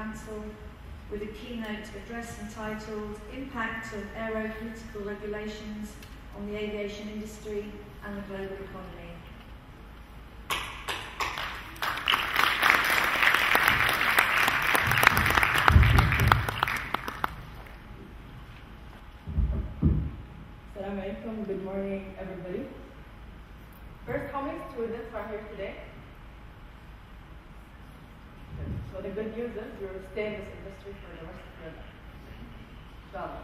Council with a keynote address entitled Impact of Aeropolitical Regulations on the Aviation Industry and the Global Economy. Assalamu alaikum, good morning everybody. First, how many students are here today? So the good news is you will stay in this industry for the rest of your life. Inshallah.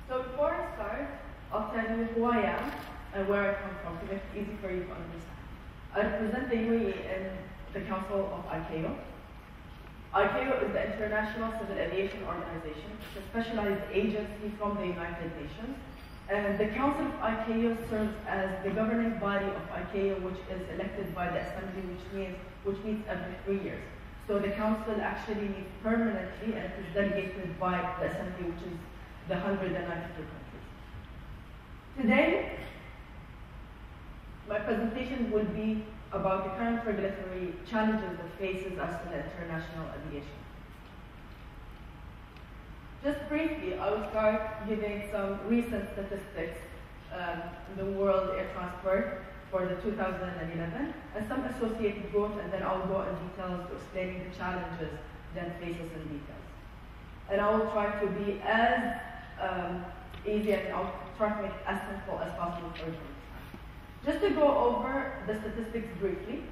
So before I start, I'll tell you who I am and where I come from to make it easy for you to understand. I represent the UAE in the Council of ICAO. ICAO is the International Civil Aviation Organization. It's a specialized agency from the United Nations. And the Council of ICAO serves as the governing body of ICAO, which is elected by the Assembly, which meets every 3 years. So the Council actually meets permanently and is delegated by the Assembly, which is the 192 countries. Today, my presentation will be about the current regulatory challenges that faces us in the international aviation. Just briefly, I will start giving some recent statistics in the world air transport for the 2011 and some associated growth, and then I'll go in details to explaining the challenges that faces in details. And I will try to be as easy and I'll try to make it as simple as possible for you. Just to go over the statistics briefly,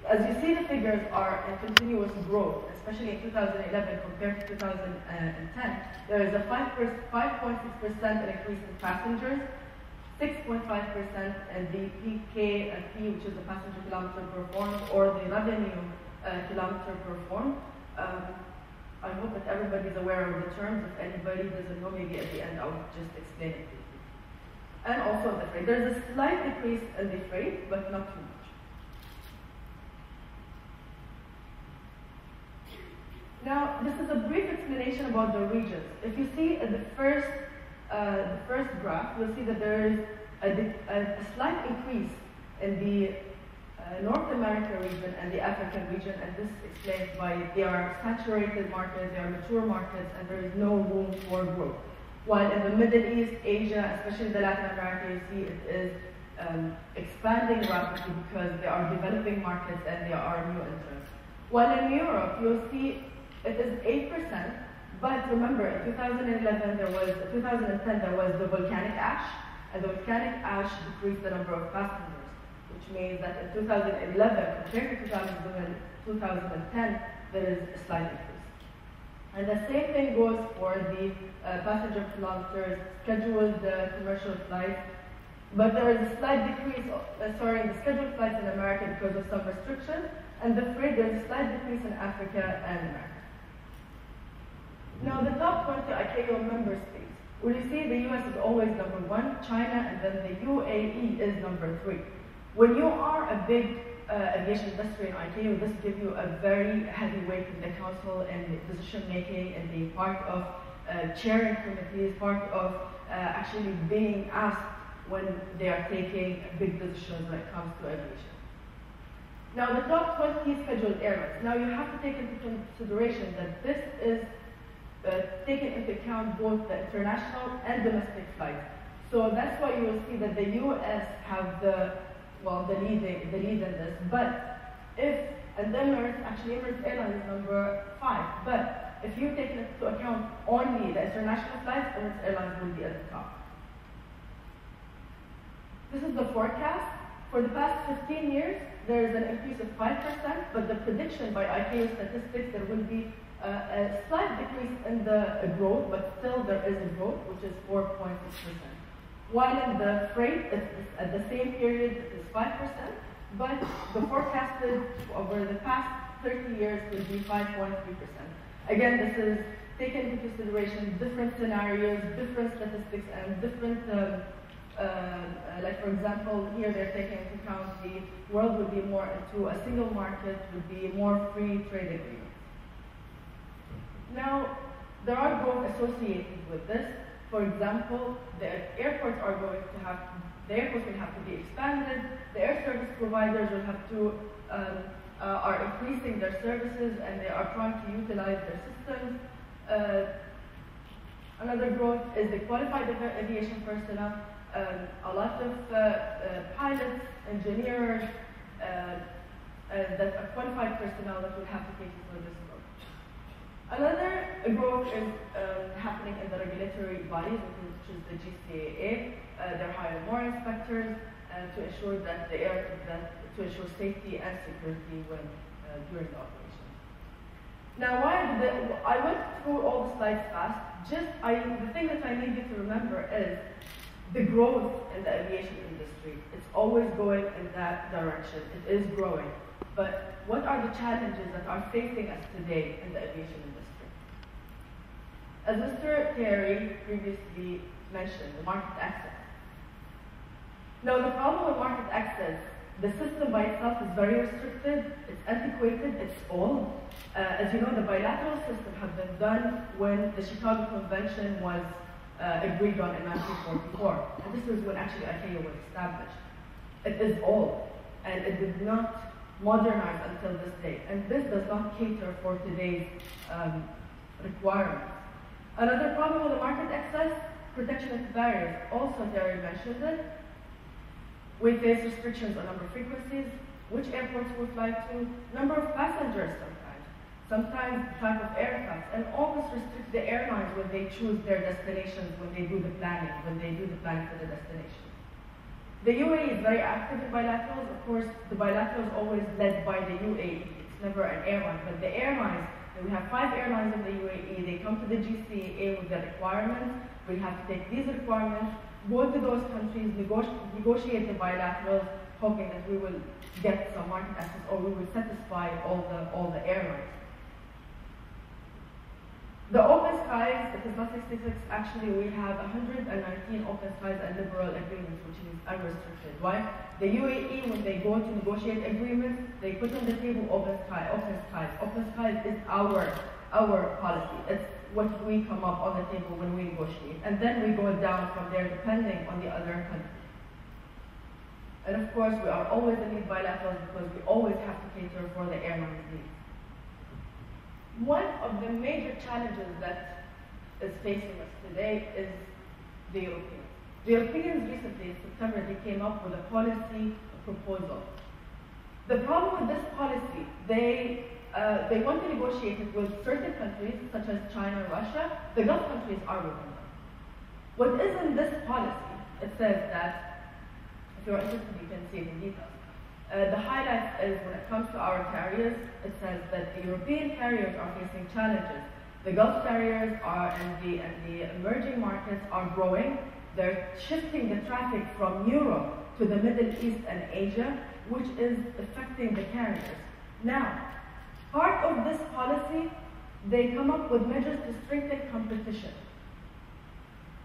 as you see, the figures are in continuous growth, especially in 2011 compared to 2010. There is a 5.6% increase in passengers, 6.5% in the PKP, which is the passenger kilometer performed, or the revenue kilometer performed. I hope that everybody is aware of the terms. If anybody doesn't know, maybe at the end I'll just explain it to you. And also the freight. There's a slight decrease in the freight, but not too much. Now, this is a brief explanation about the regions. If you see in the first graph, you'll see that there is a slight increase in the North America region and the African region, and this explains why they are saturated markets, they are mature markets, and there is no room for growth. While in the Middle East, Asia, especially the Latin America, you see it is expanding rapidly because they are developing markets and there are new entrants. While in Europe, you'll see it is 8%, but remember, in 2010 there was the volcanic ash, and the volcanic ash decreased the number of passengers, which means that in 2011, compared to 2010, there is a slight increase. And the same thing goes for the passenger kilometers, scheduled commercial flights, but there is a slight decrease, in the scheduled flights in America because of some restrictions, and the freight, there is a slight decrease in Africa and America. Now, the top 20 ICAO member states, well, you see the US is always number 1, China, and then the UAE is number 3. When you are a big aviation industry in ICAO, this gives you a very heavy weight in the council and decision making and being part of chairing committees, part of actually being asked when they are taking big decisions when it comes to aviation. Now, the top 20 scheduled airlines. Now, you have to take into consideration that this is taking into account both the international and domestic flights. So that's why you will see that the US have the lead in this. But Emirates Airline is number 5. But if you take into account only the international flights, Emirates Airlines will be at the top. This is the forecast. For the past 15 years, there is an increase of 5%, but the prediction by ICAO statistics, there will be a slight decrease in the growth, but still there is a growth, which is 4.6%. While in the freight, at the same period, it is 5%, but the forecasted over the past 30 years will be 5.3%. Again, this is taken into consideration different scenarios, different statistics, and different, like for example, here they're taking into account the world would be more into a single market, would be more free trade agreements. Now, there are growth associated with this. For example, the airports will have to be expanded. The air service providers will have to are increasing their services and they are trying to utilize their systems. Another growth is the qualified aviation personnel. A lot of pilots, engineers, that are qualified personnel that will have to cater for this growth. Another growth is happening in the regulatory bodies, which is the GCAA. They're hiring more inspectors to ensure that to ensure safety and security when during the operation. Now, I went through all the slides fast. The thing that I need you to remember is the growth in the aviation industry. It's always going in that direction. It is growing. But what are the challenges that are facing us today in the aviation industry? As Mr. Terry previously mentioned, the market access. Now, the problem with market access, the system by itself is very restricted, it's antiquated, it's old. As you know, the bilateral system had been done when the Chicago Convention was agreed on in 1944. And this is when actually ICAO was established. It is old, and it did not modernize until this day. And this does not cater for today's requirements. Another problem with the market access, protectionist barriers. Also, Terry mentioned it. We face restrictions on number of frequencies, which airports we fly to, number of passengers sometimes type of aircraft, and all this restricts the airlines when they choose their destinations, when they do the planning for the destination. The UAE is very active in bilaterals. Of course, the bilateral is always led by the UAE. It's never an airline, but the airlines, we have 5 airlines in the UAE, they come to the GCAA with their requirements. We have to take these requirements, go to those countries, negotiate the bilaterals, hoping that we will get some market access or we will satisfy all the airlines. The open skies, it is not 66. Actually, we have 119 open skies and liberal agreements, which is unrestricted. Why? The UAE, when they go to negotiate agreements, they put on the table open skies. Open skies is our policy. It's what we come up on the table when we negotiate. And then we go down from there depending on the other country. And of course, we are always in these bilaterals because we always have to cater for the airline's needs. One of the major challenges that is facing us today is the Europeans. The Europeans recently, in September, they came up with a policy proposal. The problem with this policy, they want to negotiate it with certain countries, such as China and Russia. The Gulf countries are within them. What is in this policy, it says that, if you're interested, you can see it in detail. The highlight is when it comes to our carriers, it says that the European carriers are facing challenges. The Gulf carriers and the emerging markets are growing. They're shifting the traffic from Europe to the Middle East and Asia, which is affecting the carriers. Now, part of this policy, they come up with measures to strengthen competition.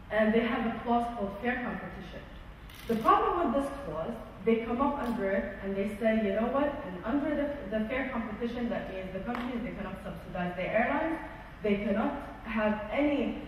And they have a clause called fair competition. The problem with this clause, they come up under it and they say, you know what, and under the fair competition, that means the countries, they cannot subsidize the airlines, they cannot have any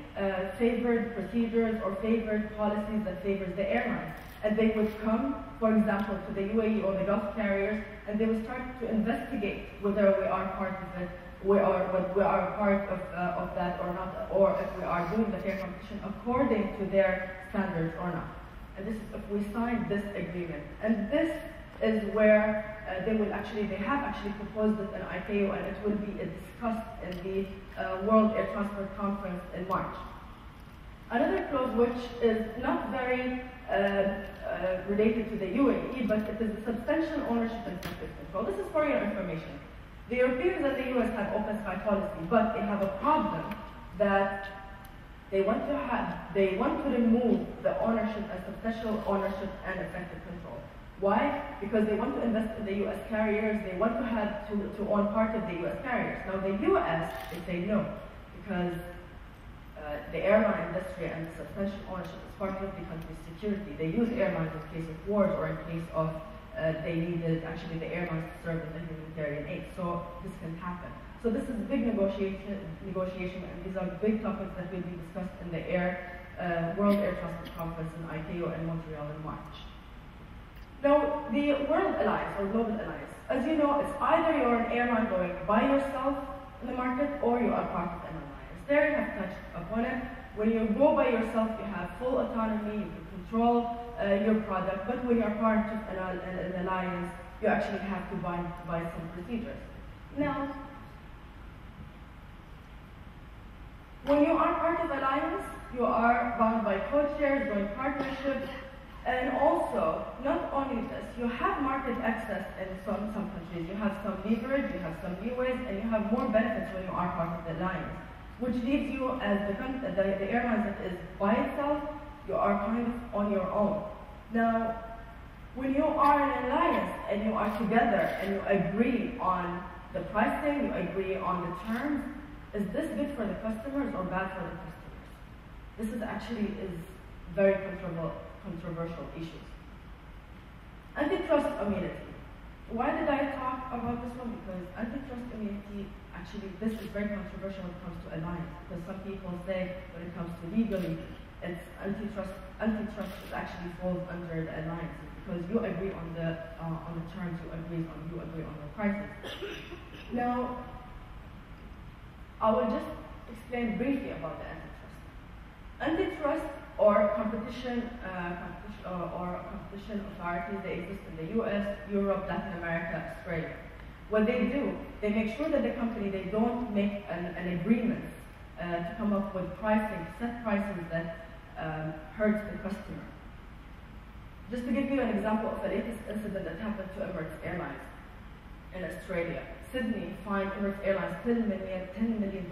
favored procedures or favored policies that favors the airlines. And they would come, for example, to the UAE or the Gulf carriers, and they would start to investigate whether we are part of it, we are part of that or not, or if we are doing the fair competition according to their standards or not. And this is if we sign this agreement. And this is where they have actually proposed it in ICAO, and it will be discussed in the World Air Transport Conference in March. Another clause which is not very related to the UAE, but it is a substantial ownership and traffic control. This is for your information. The Europeans and the US have open sky policy, but they have a problem that they want to remove the ownership and substantial ownership and effective control. Why? Because they want to invest in the US carriers, they want to own part of the US carriers. Now the US, they say no, because the airline industry and the substantial ownership is part of the country's security. They use airlines in case of wars or in case of they needed actually the airlines to serve as a humanitarian aid. So this can happen. So this is big negotiation, and these are big topics that will be discussed in the World Air Transport Conference in ICAO in Montreal in March. Now, the World Alliance, or Global Alliance, As you know, it's either you're an airline going by yourself in the market or you are part of an alliance. There you have touched upon it. When you go by yourself, you have full autonomy, you can control your product, but when you're part of an alliance, you actually have to buy some procedures. Now, when you are part of alliance, you are bound by code-shares, joint partnerships, and also, not only this, you have market access in some countries. You have some leverage, you have some leeways, and you have more benefits when you are part of the alliance, which leaves you as the airline that is by itself, you are kind of on your own. Now, when you are in an alliance and you are together and you agree on the pricing, you agree on the terms, is this good for the customers or bad for the customers? This is actually very controversial issues. Antitrust immunity. Why did I talk about this one? Because antitrust immunity, actually, this is very controversial when it comes to alliance. Because some people say when it comes to legally, it's antitrust actually falls under the alliance because you agree on the terms, you agree on the prices. Now, I will just explain briefly about the antitrust. Antitrust or competition authorities, they exist in the US, Europe, Latin America, Australia. What they do, they make sure that the company, they don't make an agreement to come up with pricing, set prices that hurts the customer. Just to give you an example of the latest incident that happened to Emirates Airlines in Australia. Sydney fined Emirates Airlines $10 million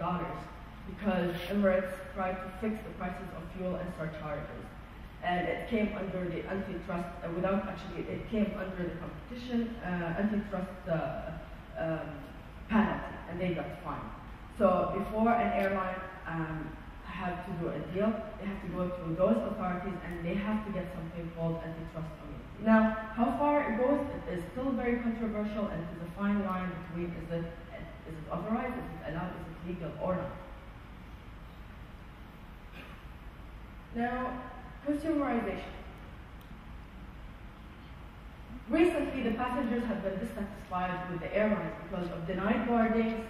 because Emirates tried to fix the prices of fuel and surcharges. And it came under the antitrust, it came under the competition antitrust penalty, and they got fined. So before an airline have to do a deal, they have to go through those authorities and they have to get something called antitrust immunity. Now, how far it goes, it is still very controversial and it is a fine line between is it authorized, is it allowed, is it legal or not. Now, consumerization. Recently, the passengers have been dissatisfied with the airlines because of denied boardings,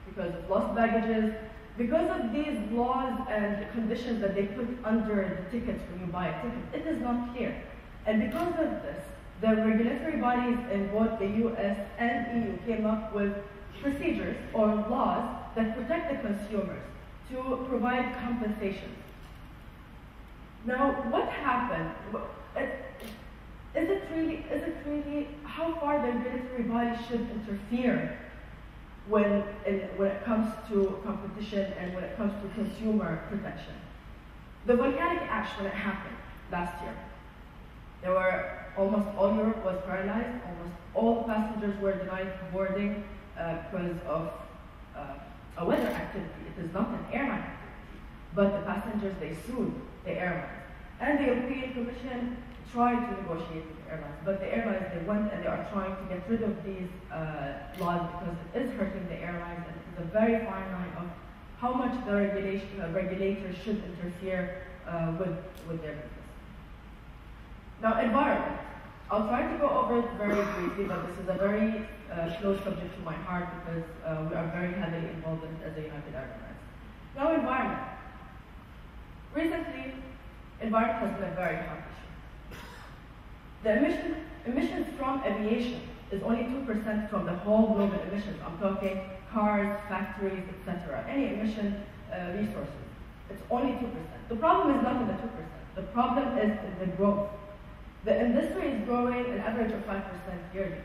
because of lost baggages, because of these laws and conditions that they put under the tickets when you buy a ticket. It is not clear. And because of this, the regulatory bodies in both the US and EU came up with procedures or laws that protect the consumers to provide compensations. Now, what happened? Is it really how far the regulatory body should interfere when it comes to competition and when it comes to consumer protection? The volcanic ash, when it happened last year, almost all Europe was paralyzed, almost all passengers were denied boarding because of a weather activity. It is not an airline activity, but the passengers, they sued the airlines. And the European Commission tried to negotiate with the airlines, but the airlines, they went and they are trying to get rid of these laws because it is hurting the airlines, and it is a very fine line of how much the regulators should interfere with their business. Now, environment. I'll try to go over it very briefly, but this is a very close subject to my heart because we are very heavily involved in it as a United Arab Emirates. Now, environment. Recently, environment has been a very hot issue. The emissions from aviation is only 2% from the whole global emissions. I'm talking cars, factories, etc. Any emission resources. It's only 2%. The problem is not in the 2%. The problem is in the growth. The industry is growing an average of 5% yearly,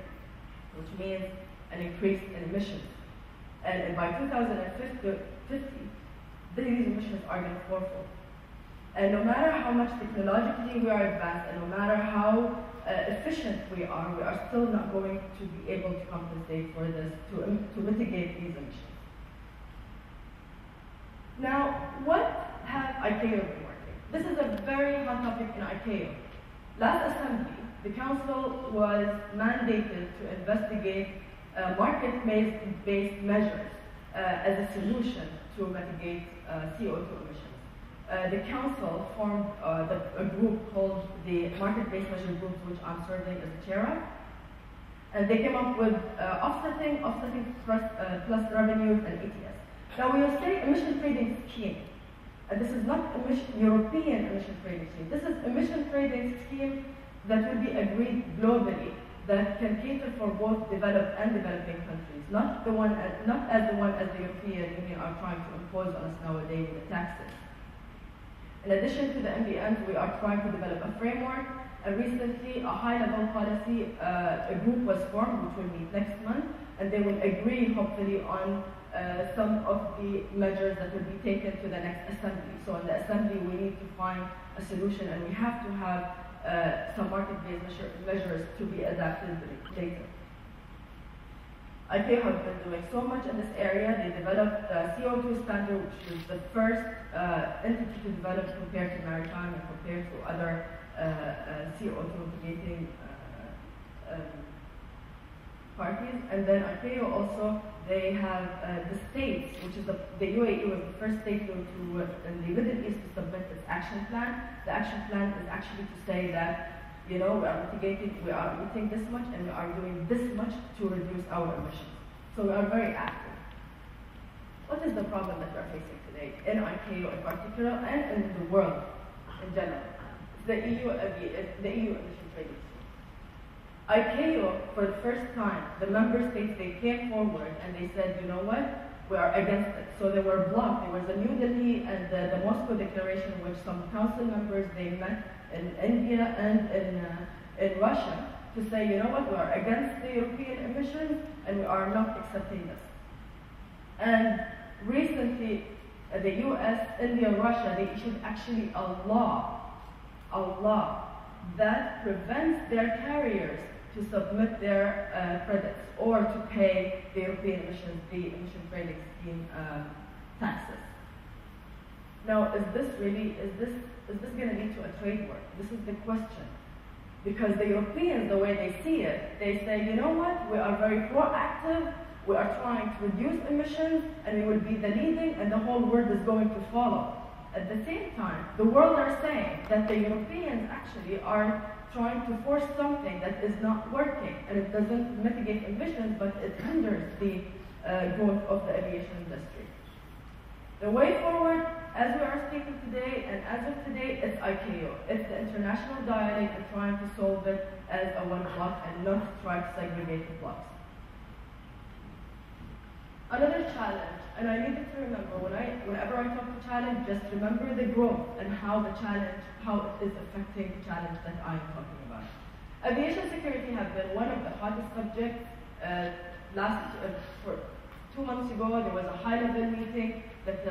which means an increase in emissions. And by 2050, these emissions are going to fourfold. And no matter how much technologically we are advanced, and no matter how efficient we are still not going to be able to compensate for this, to mitigate these emissions. Now, what have ICAO been working? This is a very hot topic in ICAO. Last assembly, the council was mandated to investigate market-based measures as a solution to mitigate CO2 emissions. The council formed a group called the Market-Based Measure Group, which I'm serving as the chair of. And they came up with offsetting plus revenues and ETS. Now we will say emission trading scheme. And this is not European emission trading scheme. This is emission trading scheme that will be agreed globally that can cater for both developed and developing countries, not as the one as the European Union are trying to impose on us nowadays with the taxes. In addition to the MBNs, we are trying to develop a framework. And recently, a high-level policy a group was formed, which will meet next month, and they will agree, hopefully, on some of the measures that will be taken to the next assembly. So in the assembly, we need to find a solution, and we have to have some market-based measures to be adapted later. ICAO has been doing so much in this area. They developed the CO2 standard, which is the first entity to develop compared to maritime and compared to other CO2 mitigating parties. And then ICAO also, they have the states, which is the UAE was the first state in the Middle East to submit its action plan. The action plan is actually to say that, you know, we are emitting this much and we are doing this much to reduce our emissions. So we are very active. What is the problem that we are facing today in ICAO in particular and in the world in general? It's the EU emission trading scheme. ICAO, for the first time, the member states, they came forward and they said, you know what, we are against it. So they were blocked. There was a New Delhi and the Moscow Declaration, which some council members, they met in India and in Russia to say, you know what, we are against the European emissions and we are not accepting this. And recently, the US, India, and Russia, they issued actually a law that prevents their carriers to submit their credits or to pay the European emission trading scheme taxes. Now, is this going to lead to a trade war? This is the question. Because the Europeans, the way they see it, they say, you know what, we are very proactive, we are trying to reduce emissions, and we will be the leading, and the whole world is going to follow. At the same time, the world are saying that the Europeans actually are trying to force something that is not working, and it doesn't mitigate emissions, but it hinders the growth of the aviation industry. The way forward, as we are speaking today, and as of today, it's ICAO. It's the international dialogue and trying to solve it as a one block and not try to segregate the blocks. Another challenge, and I needed to remember, whenever I talk to challenge, just remember the growth and how it is affecting the challenge that I am talking about. Aviation security has been one of the hottest subjects. For 2 months ago, there was a high-level meeting that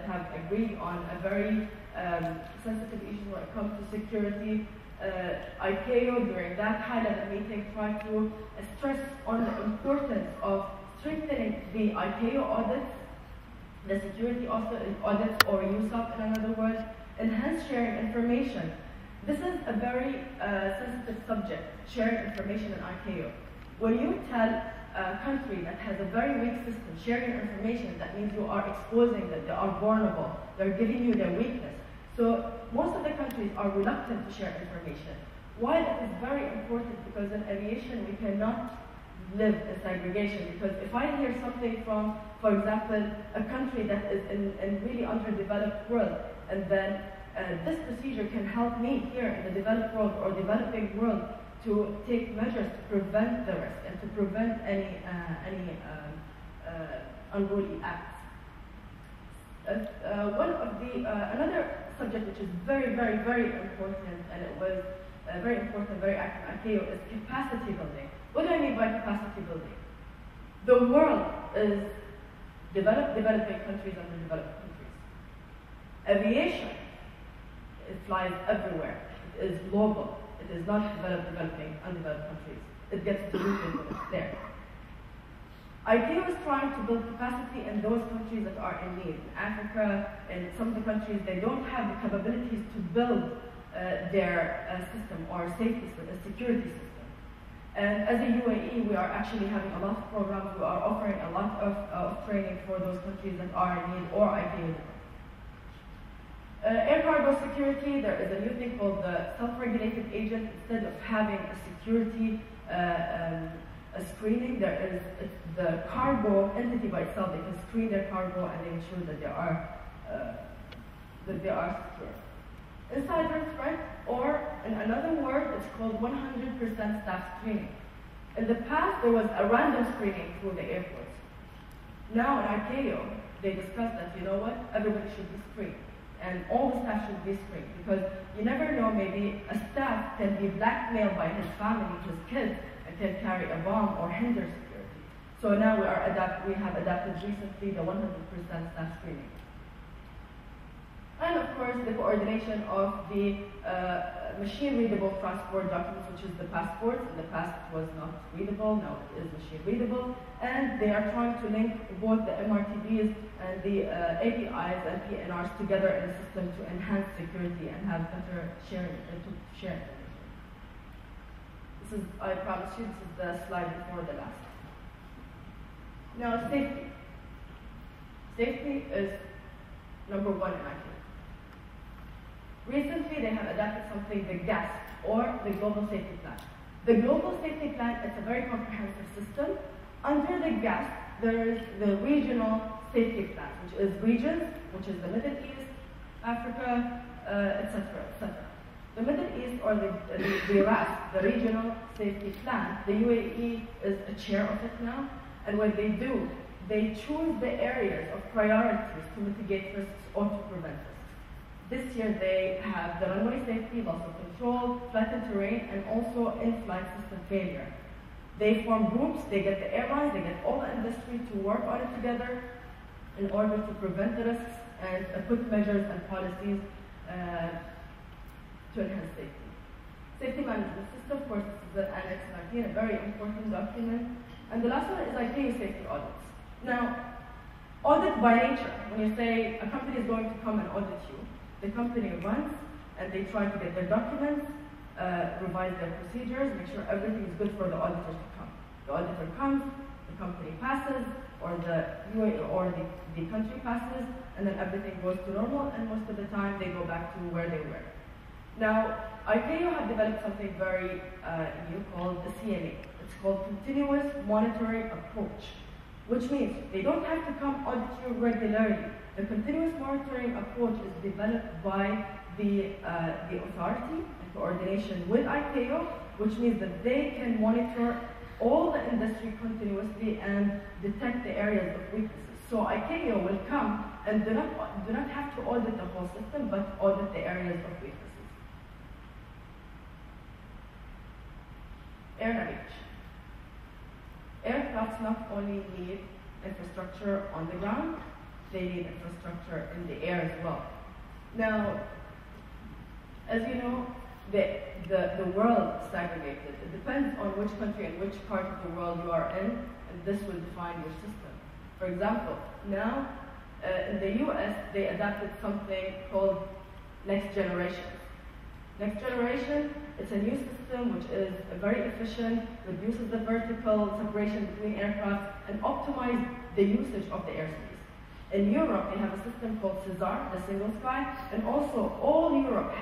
have agreed on a very sensitive issue when it comes to security. ICAO, during that high-level meeting, tried to stress on the importance of strengthening the ICAO audits, the security audits, or USAP in another word, enhance sharing information. This is a very sensitive subject, sharing information in ICAO. When you tell a country that has a very weak system sharing information, that means you are exposing that they are vulnerable, they're giving you their weakness. So most of the countries are reluctant to share information. Why that is very important? Because in aviation we cannot live in segregation, because if I hear something from, for example, a country that is in really underdeveloped world, and then this procedure can help me here in the developed world or developing world to take measures to prevent the risk and to prevent any unruly acts. Another subject which is very, very, very important, and it was very important, very active in ICAO, is capacity building. What do I mean by capacity building? The world is developing countries, underdeveloped countries. Aviation, it flies everywhere. It is global. It is not developing, undeveloped countries. It gets diluted when it's there. ICAO is trying to build capacity in those countries that are in need. In Africa, in some of the countries, they don't have the capabilities to build their system or safety system, security system. And as a UAE, we are actually having a lot of programs. We are offering a lot of training for those countries that are in need or ICAO. Air cargo security, there is a new thing called the self-regulated agent. Instead of having a security a screening. It's the cargo entity by itself. They can screen their cargo and they ensure that they are secure. Insider threat, or in another word, it's called 100% staff screening. In the past, there was a random screening through the airports. Now in ICAO, they discussed that, you know what, everybody should be screened. And all the staff should be screened. Because you never know, maybe a staff can be blackmailed by his family, his kids, and can carry a bomb or hinder security. So now we have adapted recently the 100% staff screening. And of course, the coordination of the machine-readable transport documents, which is the passports. In the past, it was not readable, now it is machine-readable. And they are trying to link both the MRTBs and the APIs and PNRs together in a system to enhance security and have better sharing, to share information. This is, I promise you, this is the slide before the last. Now, safety. Safety is number one in ICAO. Recently, they have adapted something, the GASP, or the Global Safety Plan. The Global Safety Plan is a very comprehensive system. Under the GASP, there is the Regional Safety Plan, which is regions, which is the Middle East, Africa, etc., etc. The Middle East, or the RAS, the Regional Safety Plan, the UAE is a chair of it now, and what they do, they choose the areas of priorities to mitigate risks or to prevent risks. This year they have the runway safety, loss of control, flattened terrain, and also in-flight system failure. They form groups, they get the airlines, they get all the industry to work on it together in order to prevent the risks and put measures and policies to enhance safety. Safety management system, of course, this is the Annex 19, a very important document. And the last one is ICAO safety audits. Now, audit by nature, when you say a company is going to come and audit you, the company runs and they try to get their documents, revise their procedures, make sure everything is good for the auditor to come. The auditor comes, the company passes, or the UAE or the country passes, and then everything goes to normal, and most of the time they go back to where they were. Now, ICAO have developed something very new called the CMA. It's called Continuous Monitoring Approach, which means they don't have to come audit you regularly. The continuous monitoring approach is developed by the authority in coordination with ICAO, which means that they can monitor all the industry continuously and detect the areas of weaknesses. So ICAO will come and do not have to audit the whole system, but audit the areas of weaknesses. Air navigation. Aircrafts not only need infrastructure on the ground, they need infrastructure in the air as well. Now, as you know, the world is segregated. It depends on which country and which part of the world you are in, and this will define your system. For example, now in the US, they adapted something called Next Generation. Next Generation, it's a new system which is very efficient, reduces the vertical separation between aircraft, and optimizes the usage of the airspace. In Europe, they have a system called CESAR, the Single Sky, and also all Europe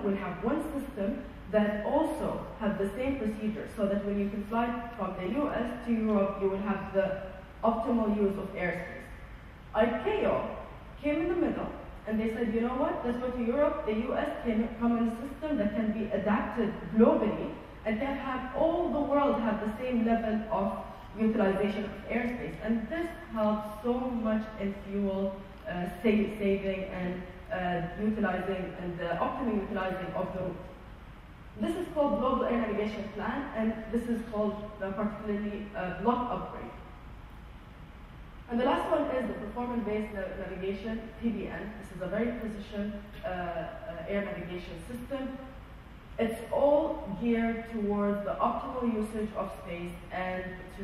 will have one system that also have the same procedure, so that when you can fly from the US to Europe, you will have the optimal use of airspace. ICAO came in the middle, and they said, you know what, let's go to Europe. The US can come in a system that can be adapted globally, and can have all the world have the same level of utilization of airspace. And this helps so much in fuel saving and utilizing and optimal utilizing of the route. This is called Global Air Navigation Plan, and this is called particularly block upgrade. And the last one is the performance-based navigation, PBN. This is a very precision air navigation system. It's all geared towards the optimal usage of space and to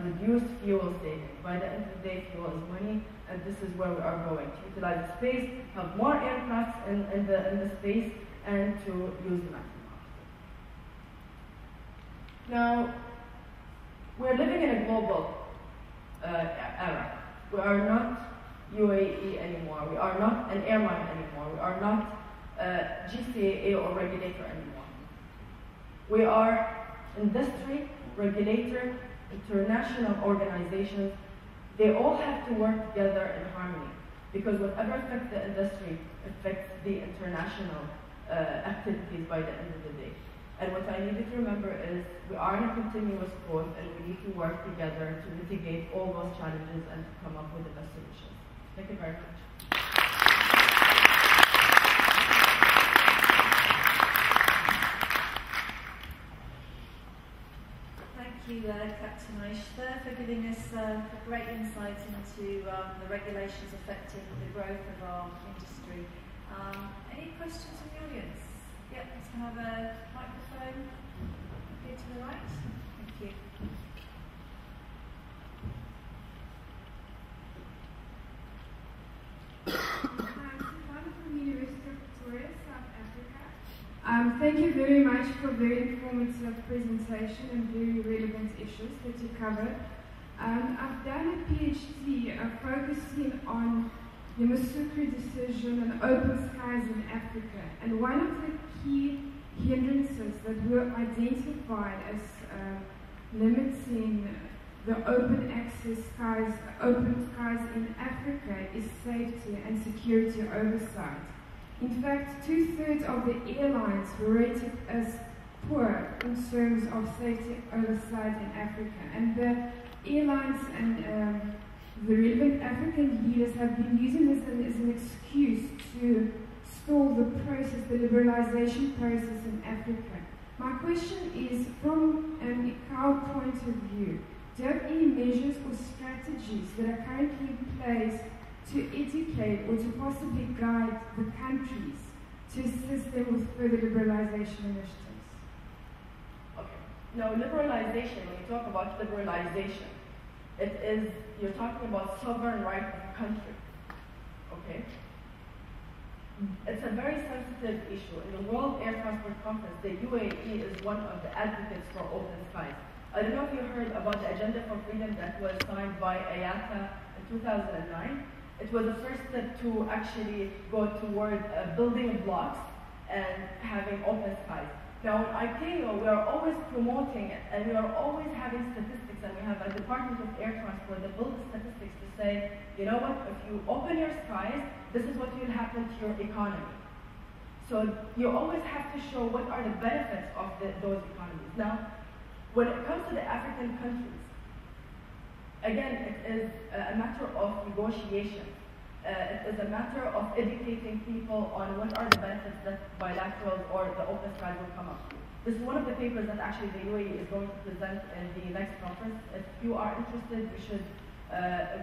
reduce fuel saving. By the end of the day, fuel is money, and this is where we are going, to utilize the space, have more aircraft in the space, and to use the maximum. Now, we're living in a global era. We are not UAE anymore. We are not an airline anymore. We are not GCAA or regulator anymore. We are industry, regulator, international organizations, they all have to work together in harmony, because whatever affects the industry affects the international activities by the end of the day. And what I need you to remember is we are in a continuous growth and we need to work together to mitigate all those challenges and to come up with the best solutions. Thank you very much. Thank you, Captain Aysha, for giving us a great insight into the regulations affecting the growth of our industry. Any questions from the audience? Yep, let's have a microphone here to the right. Thank you. I'm from the University of Pretoria, South Africa. Thank you very much for a very informative presentation and very relevant issues that you covered. I've done a PhD focusing on the Yamoussoukro decision and open skies in Africa. And one of the key hindrances that were identified as limiting the open skies in Africa is safety and security oversight. In fact, 2/3 of the airlines were rated as poor in terms of safety oversight in Africa. And the airlines and the relevant African leaders have been using this as an excuse to stall the process, the liberalization process in Africa. My question is, from an ICAO point of view, do you have any measures or strategies that are currently in place to educate or to possibly guide the countries to assist them with further liberalization initiatives? Okay. Now, liberalization, when you talk about liberalization, you're talking about sovereign right of the country. Okay? It's a very sensitive issue. In the World Air Transport Conference, the UAE is one of the advocates for open skies. I don't know if you heard about the Agenda for Freedom that was signed by IATA in 2009. It was the first step to actually go toward building blocks and having open skies. Now, in ICAO, we are always promoting it, and we are always having statistics, and we have a Department of Air Transport that builds statistics to say, you know what, if you open your skies, this is what will happen to your economy. So you always have to show what are the benefits of those economies. Now, when it comes to the African countries, again, it is a matter of negotiation. It is a matter of educating people on what are the benefits that bilaterals or the open skies will come up. This is one of the papers that actually the UAE is going to present in the next conference. If you are interested, you should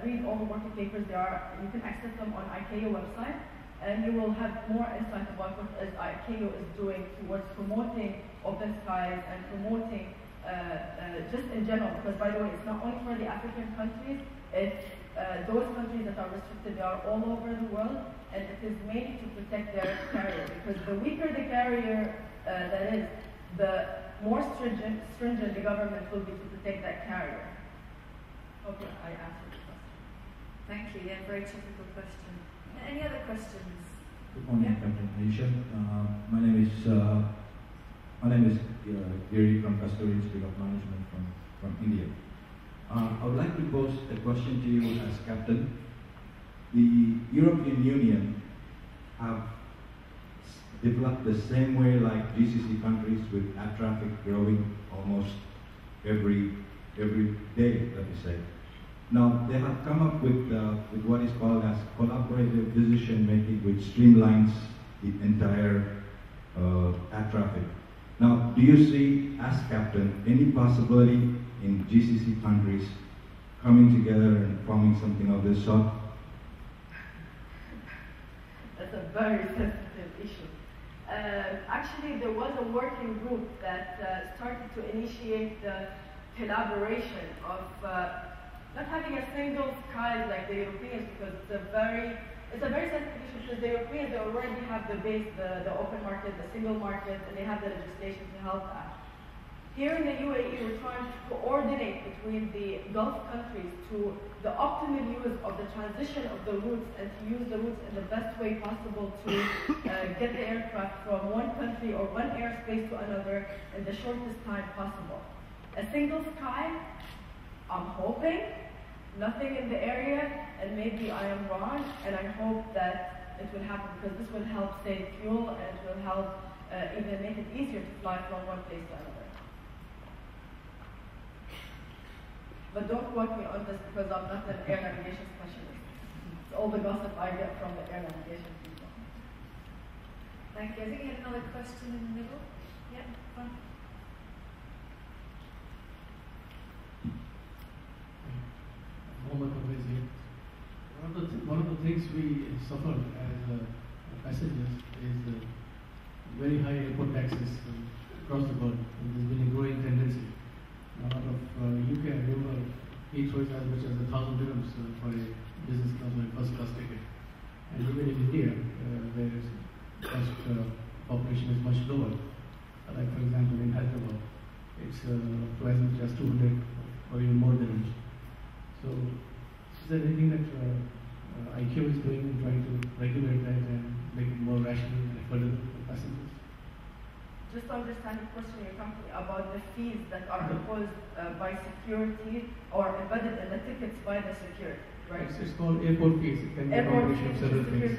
read all the working papers. You can access them on ICAO website, and you will have more insight about what ICAO is doing towards promoting open skies and promoting just in general, because by the way, it's not only for the African countries, it's those countries that are restricted, they are all over the world, and it is mainly to protect their carrier, because the weaker the carrier that is, the more stringent the government will be to protect that carrier. Okay, I answered the question. Thank you, yeah, very typical question. Any other questions? Good morning, Captain Aysha. My name is Giri from Kasturi Institute of Management from India. I would like to pose a question to you as captain. The European Union have developed the same way like GCC countries with air traffic growing almost every day, let me say. Now, they have come up with what is called as collaborative decision making, which streamlines the entire air traffic. Now, do you see, as captain, any possibility in GCC countries coming together and forming something of this sort? That's a very sensitive issue. Actually, there was a working group that started to initiate the collaboration of not having a single sky like the Europeans, because it's a very sensitive issue, because the Europeans, they already have the base, the open market, the single market, and they have the legislation to help that. Here in the UAE, we're trying to coordinate between the Gulf countries to the optimal use of the transition of the routes and to use the routes in the best way possible to get the aircraft from one country or one airspace to another in the shortest time possible. A single sky, I'm hoping, nothing in the area, and maybe I am wrong, and I hope that it will happen because this will help save fuel and it will help even make it easier to fly from one place to another. But don't quote me on this because I'm not an air navigation specialist. It's all the gossip I get from the air navigation people. Thank you. I think you had another question in the middle. Yeah, fine. One of the things we suffered as passengers is very high airport taxes across the world. And there's been a growing tendency. Out of UK, I remember Heathrow is as much as 1,000 dirhams for a business class or a first class ticket. And even in India, where cost population is much lower, like for example in Hyderabad, it's twice as much as 200 or even more dirhams. So, is there anything that IQ is doing in trying to regulate that and make it more rational and affordable for passengers? Just to understand the question, you're talking about the fees that are imposed by security or embedded in the tickets by the security, right? It's called airport fees. It can be a combination of several things.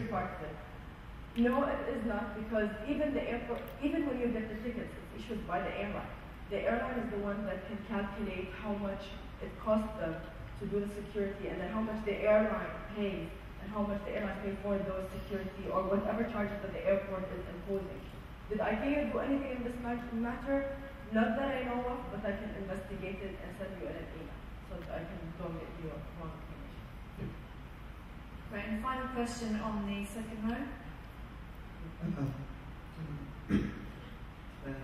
No, it is not, because even the airport, even when you get the tickets, it's issued by the airline. The airline is the one that can calculate how much it costs them to do the security, and then how much the airline pays, and how much the airline pays for those security or whatever charges that the airport is imposing. Did ICAO do anything in this matter? Not that I know of, but I can investigate it and send you an email so that I can don't get you wrong information. Great. And final question on the second row.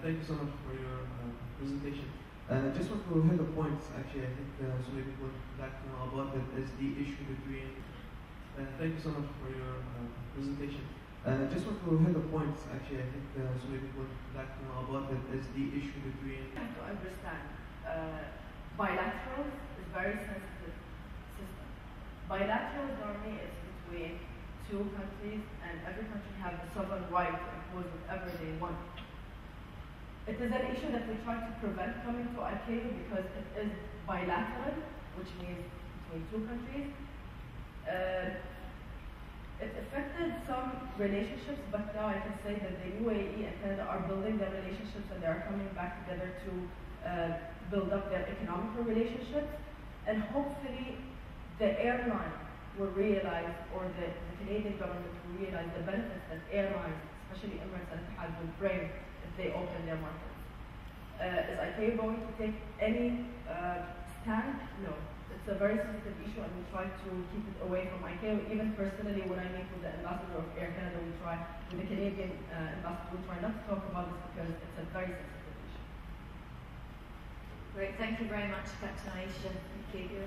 Thank you so much for your presentation. Just want to hit the points. Actually, I think so many people would like to know about it. Is the issue between. Thank you so much for your presentation. Just want to hit the points. Actually, I think so many people would like to know about it. Is the issue between. You have to understand, bilaterals is very sensitive system. Bilaterals normally is between two countries, and every country has the sovereign right to impose whatever they want. It is an issue that we try to prevent coming to ICAO because it is bilateral, which means between two countries. It affected some relationships, but now I can say that the UAE and Canada are building their relationships and they are coming back together to build up their economical relationships. And hopefully the airline will realize, or the Canadian government will realize the benefits that airlines, especially Emirates and Etihad, will bring if they open their markets. Is ICAO going to take any stand? No. It's a very sensitive issue and we try to keep it away from ICAO. Even personally, when I meet with the ambassador of Air Canada, with the Canadian ambassador, we try not to talk about this because it's a very sensitive issue. Great, thank you very much, Captain Aysha. Thank you.